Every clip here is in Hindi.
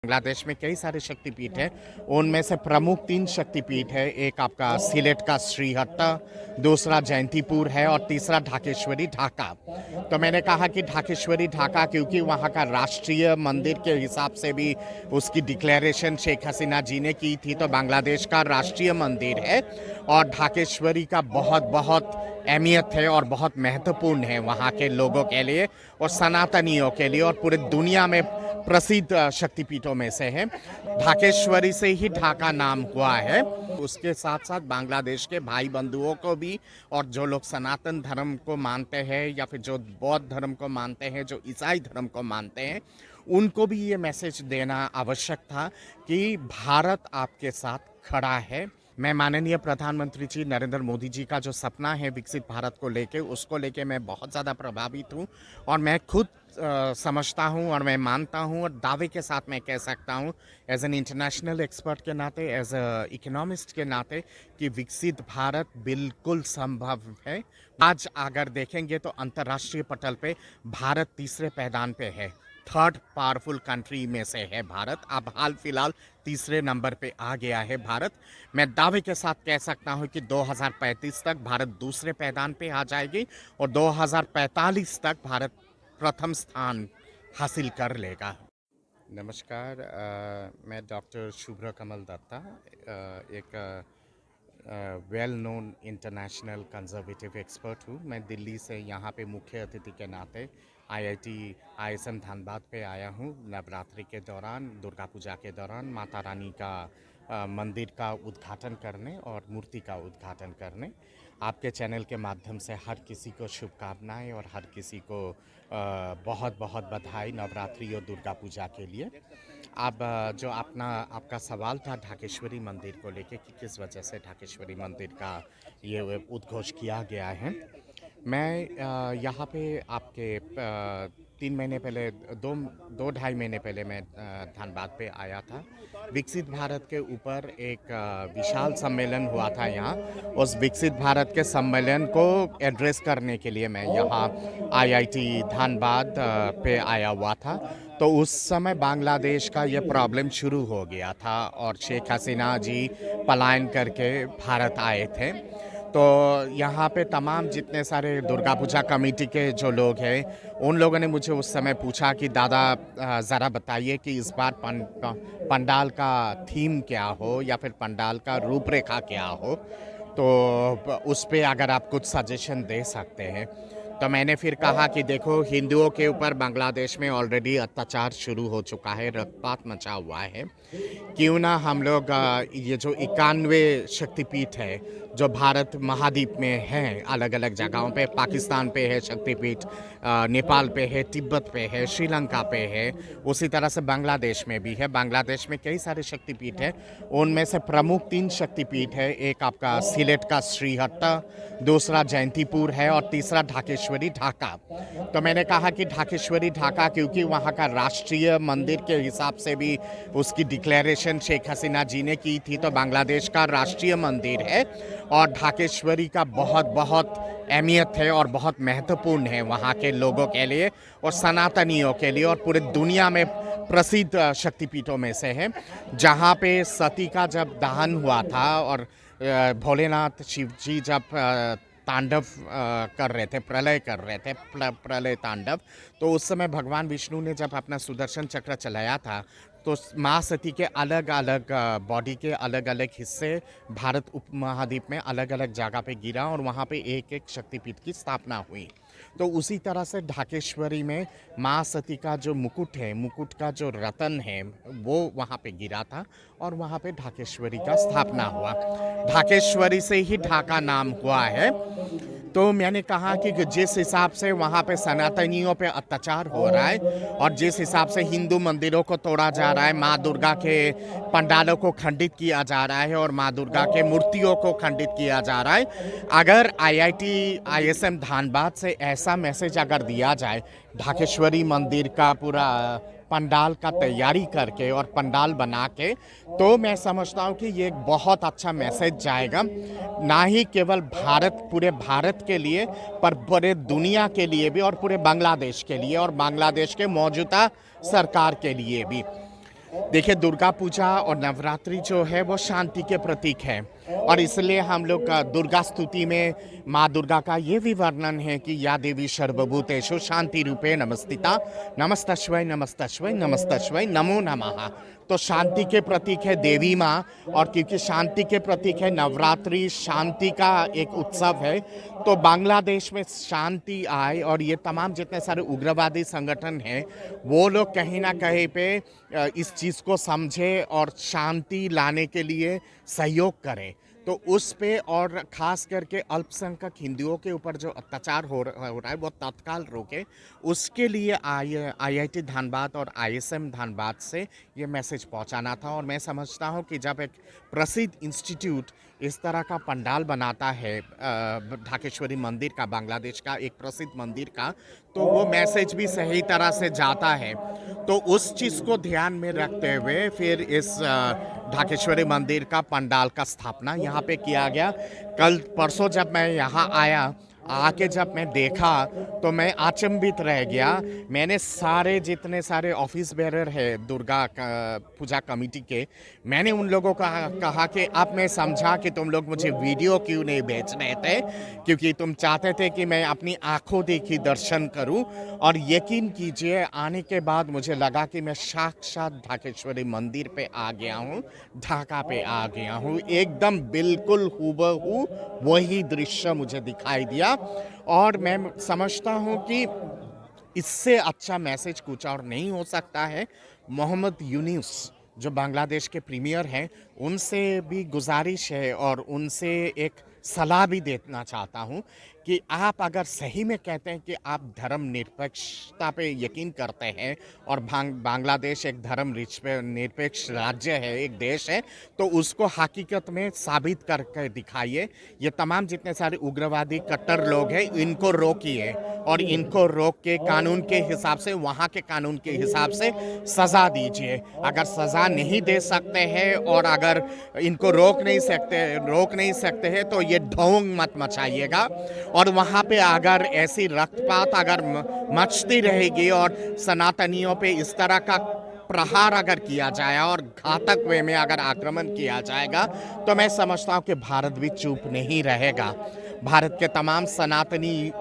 बांग्लादेश में कई सारे शक्तिपीठ हैं। उनमें से प्रमुख 3 शक्तिपीठ है। एक आपका सिलेट का श्रीहट्टा, दूसरा जयंतीपुर है और तीसरा ढाकेश्वरी ढाका। तो मैंने कहा कि ढाकेश्वरी ढाका क्योंकि वहाँ का राष्ट्रीय मंदिर के हिसाब से भी उसकी डिक्लेरेशन शेख हसीना जी ने की थी, तो बांग्लादेश का राष्ट्रीय मंदिर है और ढाकेश्वरी का बहुत बहुत अहमियत है और बहुत महत्वपूर्ण है वहाँ के लोगों के लिए और सनातनियों के लिए और पूरे दुनिया में प्रसिद्ध शक्तिपीठों में से है। ढाकेश्वरी से ही ढाका नाम हुआ है। उसके साथ साथ बांग्लादेश के भाई बंधुओं को भी और जो लोग सनातन धर्म को मानते हैं या फिर जो बौद्ध धर्म को मानते हैं, जो ईसाई धर्म को मानते हैं, उनको भी ये मैसेज देना आवश्यक था कि भारत आपके साथ खड़ा है। मैं माननीय प्रधानमंत्री जी नरेंद्र मोदी जी का जो सपना है विकसित भारत को लेके, उसको लेके मैं बहुत ज़्यादा प्रभावित हूँ और मैं खुद समझता हूँ और मैं मानता हूँ और दावे के साथ मैं कह सकता हूँ एज एन इंटरनेशनल एक्सपर्ट के नाते, एज अ इकोनॉमिस्ट के नाते, कि विकसित भारत बिल्कुल संभव है। आज अगर देखेंगे तो अंतर्राष्ट्रीय पटल पे भारत तीसरे पैदान पे है। थर्ड पावरफुल कंट्री में से है भारत। अब हाल फिलहाल तीसरे नंबर पे आ गया है भारत। मैं दावे के साथ कह सकता हूं कि 2035 तक भारत दूसरे पैदान पे आ जाएगी और 2045 तक भारत प्रथम स्थान हासिल कर लेगा। नमस्कार, मैं डॉक्टर शुभ्र कमल दत्ता, एक well known international conservative expert हूँ। मैं दिल्ली से यहाँ पे मुख्य अतिथि के नाते IISM धनबाद पे आया हूँ नवरात्रि के दौरान, दुर्गा पूजा के दौरान माता रानी का मंदिर का उद्घाटन करने और मूर्ति का उद्घाटन करने। आपके चैनल के माध्यम से हर किसी को शुभकामनाएं और हर किसी को बहुत बहुत बधाई नवरात्रि और दुर्गा पूजा के लिए। अब जो आपका सवाल था ढाकेश्वरी मंदिर को लेके कि किस वजह से ढाकेश्वरी मंदिर का ये उद्घोष किया गया है। मैं यहाँ पे आपके 3 महीने पहले, दो ढाई महीने पहले मैं धनबाद पे आया था। विकसित भारत के ऊपर एक विशाल सम्मेलन हुआ था यहाँ। उस विकसित भारत के सम्मेलन को एड्रेस करने के लिए मैं यहाँ IIT धनबाद पे आया हुआ था। तो उस समय बांग्लादेश का ये प्रॉब्लम शुरू हो गया था और शेख हसीना जी पलायन करके भारत आए थे। तो यहाँ पे तमाम जितने सारे दुर्गा पूजा कमेटी के जो लोग हैं, उन लोगों ने मुझे उस समय पूछा कि दादा ज़रा बताइए कि इस बार पंडाल का थीम क्या हो या फिर पंडाल का रूपरेखा क्या हो, तो उस पे अगर आप कुछ सजेशन दे सकते हैं। तो मैंने फिर कहा कि देखो, हिंदुओं के ऊपर बांग्लादेश में ऑलरेडी अत्याचार शुरू हो चुका है, रक्तपात मचा हुआ है। क्यों ना हम लोग ये जो 91 शक्तिपीठ है जो भारत महाद्वीप में हैं, अलग अलग जगहों पे, पाकिस्तान पे है शक्तिपीठ, नेपाल पे है, तिब्बत पे है, श्रीलंका पे है, उसी तरह से बांग्लादेश में भी है। बांग्लादेश में कई सारे शक्तिपीठ हैं। उनमें से प्रमुख 3 शक्तिपीठ है। एक आपका सिलेट का श्रीहट्टा, दूसरा जयंतीपुर है और तीसरा ढाकेश्वरी ढाका। तो मैंने कहा कि ढाकेश्वरी ढाका क्योंकि वहाँ का राष्ट्रीय मंदिर के हिसाब से भी उसकी डिक्लेरेशन शेख हसीना जी ने की थी, तो बांग्लादेश का राष्ट्रीय मंदिर है और ढाकेश्वरी का बहुत बहुत अहमियत है और बहुत महत्वपूर्ण है वहाँ के लोगों के लिए और सनातनियों के लिए और पूरे दुनिया में प्रसिद्ध शक्तिपीठों में से है। जहाँ पे सती का जब दहन हुआ था और भोलेनाथ शिव जी जब तांडव कर रहे थे, प्रलय कर रहे थे, प्रलय तांडव, तो उस समय भगवान विष्णु ने जब अपना सुदर्शन चक्र चलाया था तो माँ सती के अलग अलग बॉडी के अलग अलग हिस्से भारत उपमहाद्वीप में अलग अलग जगह पे गिरा और वहाँ पे एक एक शक्तिपीठ की स्थापना हुई। तो उसी तरह से ढाकेश्वरी में माँ सती का जो मुकुट है, मुकुट का जो रतन है, वो वहाँ पे गिरा था और वहाँ पे ढाकेश्वरी का स्थापना हुआ। ढाकेश्वरी से ही ढाका नाम हुआ है। तो मैंने कहा कि जिस हिसाब से वहाँ पे सनातनियों पे अत्याचार हो रहा है और जिस हिसाब से हिंदू मंदिरों को तोड़ा जा रहा है, माँ दुर्गा के पंडालों को खंडित किया जा रहा है और माँ दुर्गा के मूर्तियों को खंडित किया जा रहा है, अगर IISM धनबाद से ऐसा मैसेज अगर दिया जाए, ढाकेश्वरी मंदिर का पूरा पंडाल का तैयारी करके और पंडाल बना के, तो मैं समझता हूँ कि ये एक बहुत अच्छा मैसेज जाएगा, ना ही केवल पूरे भारत के लिए, पर पूरे दुनिया के लिए भी और पूरे बांग्लादेश के लिए और बांग्लादेश के मौजूदा सरकार के लिए भी। देखिए, दुर्गा पूजा और नवरात्रि जो है वो शांति के प्रतीक है और इसलिए हम लोग दुर्गा स्तुति में माँ दुर्गा का ये भी वर्णन है कि या देवी सर्वभूतेषु शांति रूपे नमस्तिता, नमस्तस्वै नमस्तस्वै नमस्तस्वै नमो नमः। तो शांति के प्रतीक है देवी माँ, और क्योंकि शांति के प्रतीक है नवरात्रि, शांति का एक उत्सव है, तो बांग्लादेश में शांति आए और ये तमाम जितने सारे उग्रवादी संगठन हैं वो लोग कहीं ना कहीं पे इस चीज़ को समझे और शांति लाने के लिए सहयोग करें। तो उस पे और ख़ास करके अल्पसंख्यक हिंदुओं के ऊपर जो अत्याचार हो रहा है वो तत्काल रोके, उसके लिए आईआईटी धनबाद और आईएसएम धनबाद से ये मैसेज पहुंचाना था। और मैं समझता हूं कि जब एक प्रसिद्ध इंस्टीट्यूट इस तरह का पंडाल बनाता है ढाकेश्वरी मंदिर का, बांग्लादेश का एक प्रसिद्ध मंदिर का, तो वो मैसेज भी सही तरह से जाता है। तो उस चीज़ को ध्यान में रखते हुए फिर इस ढाकेश्वरी मंदिर का पंडाल का स्थापना यहाँ पे किया गया। कल परसों जब मैं यहाँ आया, आके जब मैं देखा तो मैं अचंभित रह गया। मैंने सारे जितने सारे ऑफिस बेरर है दुर्गा पूजा कमेटी के, मैंने उन लोगों का कहा कि अब मैं समझा कि तुम लोग मुझे वीडियो क्यों नहीं भेज रहे थे, क्योंकि तुम चाहते थे कि मैं अपनी आंखों देखी दर्शन करूं। और यकीन कीजिए आने के बाद मुझे लगा कि मैं साक्षात ढाकेश्वरी मंदिर पे आ गया हूं, ढाका पे आ गया हूं। एकदम बिल्कुल हूबहू वही दृश्य मुझे दिखाई दिया और मैं समझता हूं कि इससे अच्छा मैसेज कुछ और नहीं हो सकता है। मोहम्मद यूनुस जो बांग्लादेश के प्रीमियर हैं, उनसे भी गुजारिश है और उनसे एक सलाह भी देना चाहता हूं कि आप अगर सही में कहते हैं कि आप धर्म निरपेक्षता पे यकीन करते हैं और बांग्लादेश एक धर्म निरपेक्ष राज्य है, एक देश है, तो उसको हकीकत में साबित करके दिखाइए। ये तमाम जितने सारे उग्रवादी कट्टर लोग हैं इनको रोकिए और इनको रोक के कानून के हिसाब से, वहाँ के कानून के हिसाब से सज़ा दीजिए। अगर सज़ा नहीं दे सकते हैं और अगर इनको रोक नहीं सकते हैं तो ये ढोंग मत मचाइएगा। और वहाँ पे अगर ऐसी रक्तपात अगर मचती रहेगी और सनातनियों पे इस तरह का प्रहार अगर किया जाए और घातक वे में अगर आक्रमण किया जाएगा, तो मैं समझता हूँ कि भारत भी चुप नहीं रहेगा। भारत के तमाम सनातनी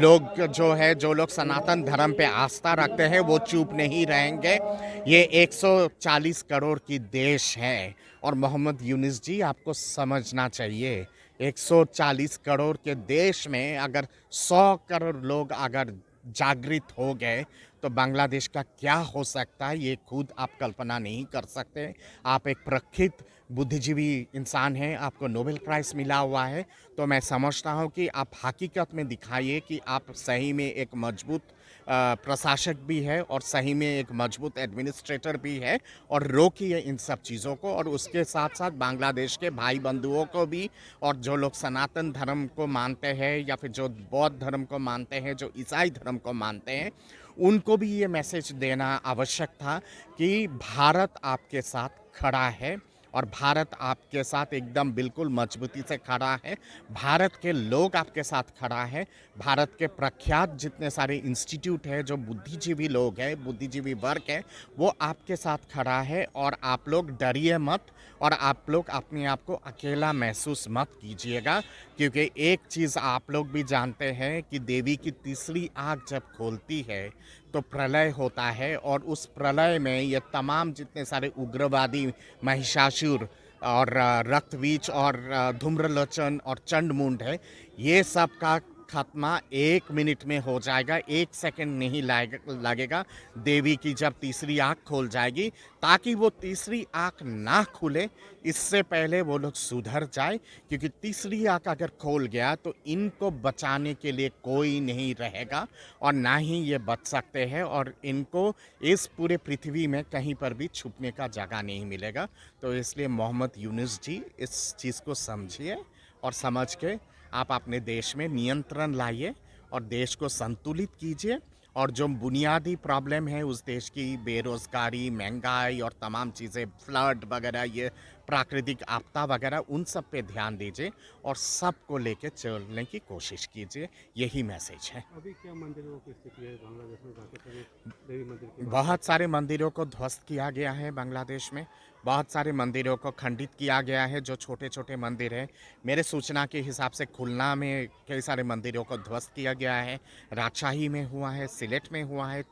लोग जो लोग सनातन धर्म पे आस्था रखते हैं वो चुप नहीं रहेंगे। ये 140 करोड़ की देश है और मोहम्मद यूनुस जी आपको समझना चाहिए, 140 करोड़ के देश में अगर 100 करोड़ लोग अगर जागृत हो गए तो बांग्लादेश का क्या हो सकता है ये खुद आप कल्पना नहीं कर सकते। आप एक प्रखित बुद्धिजीवी इंसान हैं, आपको नोबेल प्राइज़ मिला हुआ है, तो मैं समझता हूँ कि आप हकीकत में दिखाइए कि आप सही में एक मजबूत प्रशासक भी है और सही में एक मजबूत एडमिनिस्ट्रेटर भी है, और रोकिए इन सब चीज़ों को। और उसके साथ साथ बांग्लादेश के भाई बंधुओं को भी, और जो लोग सनातन धर्म को मानते हैं या फिर जो बौद्ध धर्म को मानते हैं, जो ईसाई धर्म को मानते हैं, उनको भी ये मैसेज देना आवश्यक था कि भारत आपके साथ खड़ा है और भारत आपके साथ एकदम बिल्कुल मजबूती से खड़ा है। भारत के लोग आपके साथ खड़ा है। भारत के प्रख्यात जितने सारे इंस्टीट्यूट हैं, जो बुद्धिजीवी लोग हैं, बुद्धिजीवी वर्ग है, वो आपके साथ खड़ा है। और आप लोग डरिए मत और आप लोग अपने आप को अकेला महसूस मत कीजिएगा, क्योंकि एक चीज़ आप लोग भी जानते हैं कि देवी की तीसरी आँख जब खोलती है तो प्रलय होता है, और उस प्रलय में ये तमाम जितने सारे उग्रवादी महिषासुर और रक्तवीच और धूम्रलोचन और चंडमुंड है, ये सब का खात्मा 1 मिनट में हो जाएगा, 1 सेकंड नहीं लगेगा। देवी की जब तीसरी आँख खोल जाएगी, ताकि वो तीसरी आँख ना खुले इससे पहले वो लोग सुधर जाए, क्योंकि तीसरी आँख अगर खोल गया तो इनको बचाने के लिए कोई नहीं रहेगा और ना ही ये बच सकते हैं, और इनको इस पूरे पृथ्वी में कहीं पर भी छुपने का जगह नहीं मिलेगा। तो इसलिए मोहम्मद यूनुस जी इस चीज़ को समझिए और समझ के आप अपने देश में नियंत्रण लाइए और देश को संतुलित कीजिए, और जो बुनियादी प्रॉब्लम है उस देश की, बेरोज़गारी, महंगाई और तमाम चीज़ें, फ्लड वगैरह, ये प्राकृतिक आपदा वगैरह उन सब पे ध्यान दीजिए और सबको लेके चलने की कोशिश कीजिए, यही मैसेज है। अभी क्या मंदिरों की स्थिति है बांग्लादेश में? ढाकेश्वरी देवी मंदिर की बात बहुत सारे मंदिरों को ध्वस्त किया गया है बांग्लादेश में, बहुत सारे मंदिरों को खंडित किया गया है। जो छोटे छोटे मंदिर हैं, मेरे सूचना के हिसाब से खुलना में कई सारे मंदिरों को ध्वस्त किया गया है। राजशाही में हुआ है, सिलेट में हुआ है,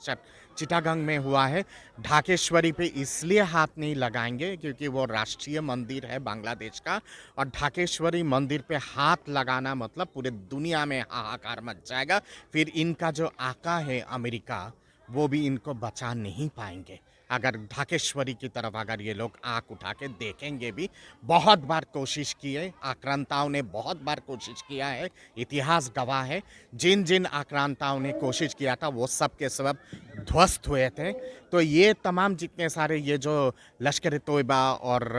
चिटागंग में हुआ है। ढाकेश्वरी पे इसलिए हाथ नहीं लगाएंगे क्योंकि वो राष्ट्रीय मंदिर है बांग्लादेश का, और ढाकेश्वरी मंदिर पे हाथ लगाना मतलब पूरे दुनिया में हाहाकार मच जाएगा। फिर इनका जो आका है अमेरिका, वो भी इनको बचा नहीं पाएंगे। अगर ढाकेश्वरी की तरफ अगर ये लोग आंख उठा के देखेंगे भी, बहुत बार कोशिश की है, आक्रांताओं ने बहुत बार कोशिश किया है, इतिहास गवाह है। जिन जिन आक्रांताओं ने कोशिश किया था वो सब के सब ध्वस्त हुए थे। तो ये तमाम जितने सारे ये जो लश्कर ए तोयबा और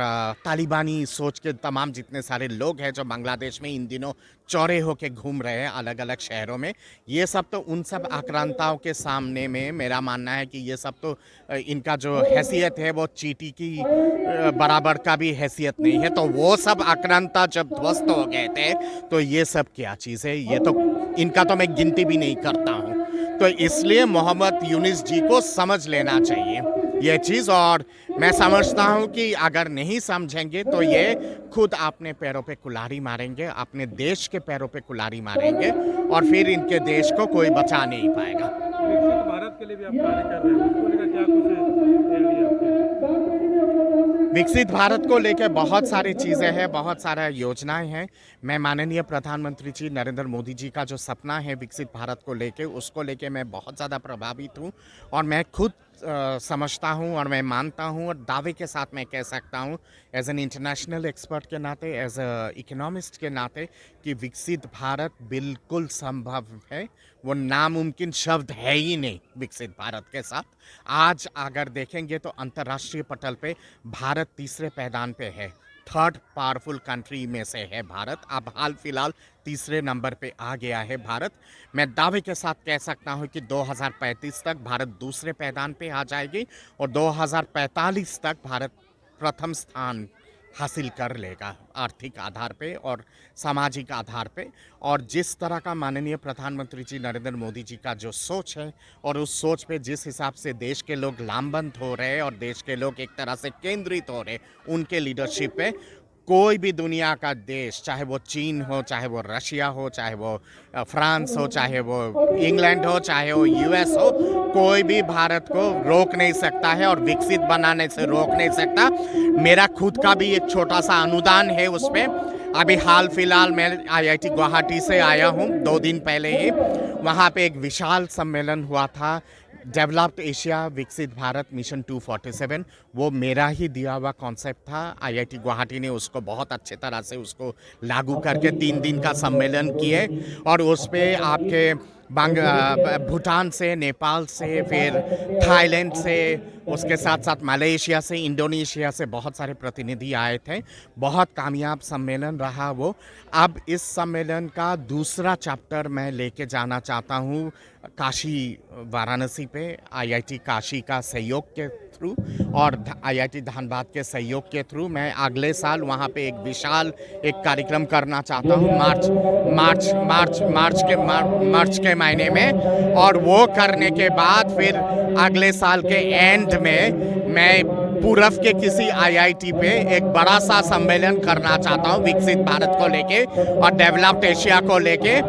तालिबानी सोच के तमाम जितने सारे लोग हैं जो बांग्लादेश में इन दिनों चौड़े होके घूम रहे हैं अलग अलग शहरों में, ये सब तो उन सब आक्रांताओं के सामने में मेरा मानना है कि ये सब तो इनका जो हैसियत है वो चींटी की बराबर का भी हैसियत नहीं है। तो वो सब आक्रांता जब ध्वस्त हो गए थे तो ये सब क्या चीज़ है, ये तो इनका तो मैं गिनती भी नहीं करता हूँ। तो इसलिए मोहम्मद यूनिस जी को समझ लेना चाहिए ये चीज़, और मैं समझता हूँ कि अगर नहीं समझेंगे तो ये खुद अपने पैरों पे कुल्हाड़ी मारेंगे, अपने देश के पैरों पे कुल्हाड़ी मारेंगे, और फिर इनके देश को कोई बचा नहीं पाएगा। विकसित भारत के लिए भी आप कार्य कर रहे हैं, उसको लेकर क्या कुछ है आपके? विकसित भारत को लेकर बहुत सारी चीज़ें हैं, बहुत सारा योजनाएं हैं। मैं माननीय प्रधानमंत्री जी नरेंद्र मोदी जी का जो सपना है विकसित भारत को लेके, उसको लेके मैं बहुत ज़्यादा प्रभावित हूँ, और मैं खुद समझता हूँ और मैं मानता हूँ और दावे के साथ मैं कह सकता हूँ एज एन इंटरनेशनल एक्सपर्ट के नाते, एज अ इकोनॉमिस्ट के नाते, कि विकसित भारत बिल्कुल संभव है। वो नामुमकिन शब्द है ही नहीं विकसित भारत के साथ। आज अगर देखेंगे तो अंतर्राष्ट्रीय पटल पे भारत तीसरे पैदान पे है, थर्ड पावरफुल कंट्री में से है भारत। अब हाल फिलहाल तीसरे नंबर पे आ गया है भारत। मैं दावे के साथ कह सकता हूँ कि 2035 तक भारत दूसरे पैदान पे आ जाएगी, और 2045 तक भारत प्रथम स्थान हासिल कर लेगा आर्थिक आधार पे और सामाजिक आधार पे। और जिस तरह का माननीय प्रधानमंत्री जी नरेंद्र मोदी जी का जो सोच है, और उस सोच पे जिस हिसाब से देश के लोग लामबंद हो रहे हैं और देश के लोग एक तरह से केंद्रित हो रहे उनके लीडरशिप पे, कोई भी दुनिया का देश, चाहे वो चीन हो, चाहे वो रशिया हो, चाहे वो फ्रांस हो, चाहे वो इंग्लैंड हो, चाहे वो यूएस हो, कोई भी भारत को रोक नहीं सकता है और विकसित बनाने से रोक नहीं सकता। मेरा खुद का भी एक छोटा सा अनुदान है उस पर। अभी हाल फिलहाल मैं आईआईटी गुवाहाटी से आया हूँ 2 दिन पहले ही। वहाँ पे एक विशाल सम्मेलन हुआ था, डेवलप्ड एशिया विकसित भारत मिशन 247। वो मेरा ही दिया हुआ कॉन्सेप्ट था। आईआईटी गुवाहाटी ने उसको बहुत अच्छे तरह से उसको लागू करके 3 दिन का सम्मेलन किए, और उस पे आपके भूटान से, नेपाल से, फिर थाईलैंड से, उसके साथ साथ मलेशिया से, इंडोनेशिया से बहुत सारे प्रतिनिधि आए थे। बहुत कामयाब सम्मेलन रहा वो। अब इस सम्मेलन का दूसरा चैप्टर मैं लेके जाना चाहता हूँ काशी वाराणसी पे, आईआईटी काशी का सहयोग के थ्रू और आईआईटी धनबाद के सहयोग के थ्रू। मैं अगले साल वहाँ पे एक विशाल एक कार्यक्रम करना चाहता हूँ मार्च के महीने में, और वो करने के बाद फिर अगले साल के एंड में मैं पूरब के किसी आईआईटी पे एक बड़ा सा सम्मेलन करना चाहता हूँ विकसित भारत को लेके और डेवलप्ड एशिया को लेके।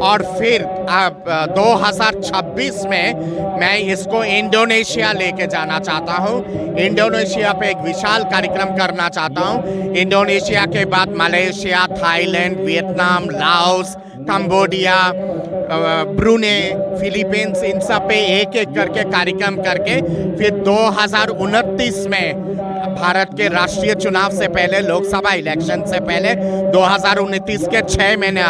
और फिर अब 2026 में मैं इसको इंडोनेशिया लेके जाना चाहता हूँ। इंडोनेशिया पे एक विशाल कार्यक्रम करना चाहता हूँ। इंडोनेशिया के बाद Malaysia, Thailand, Vietnam, Laos, Cambodia, Brunei, Philippines, इन सब पे एक एक करके कार्यक्रम करके फिर 2029 में भारत के राष्ट्रीय चुनाव से पहले, लोकसभा इलेक्शन से पहले, 2029 के 6 महीने,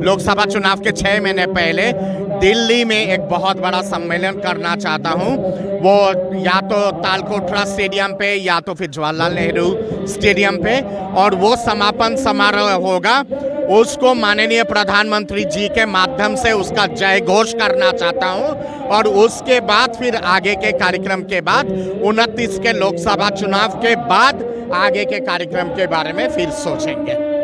लोकसभा चुनाव के 6 महीने पहले दिल्ली में एक बहुत बड़ा सम्मेलन करना चाहता हूँ। वो या तो तालकोटरा स्टेडियम पे या तो फिर जवाहरलाल नेहरू स्टेडियम पे, और वो समापन समारोह होगा। उसको माननीय प्रधानमंत्री जी के माध्यम से उसका जय घोष करना चाहता हूँ। और उसके बाद फिर आगे के कार्यक्रम के बाद 29 के लोकसभा चुनाव के बाद आगे के कार्यक्रम के बारे में फिर सोचेंगे।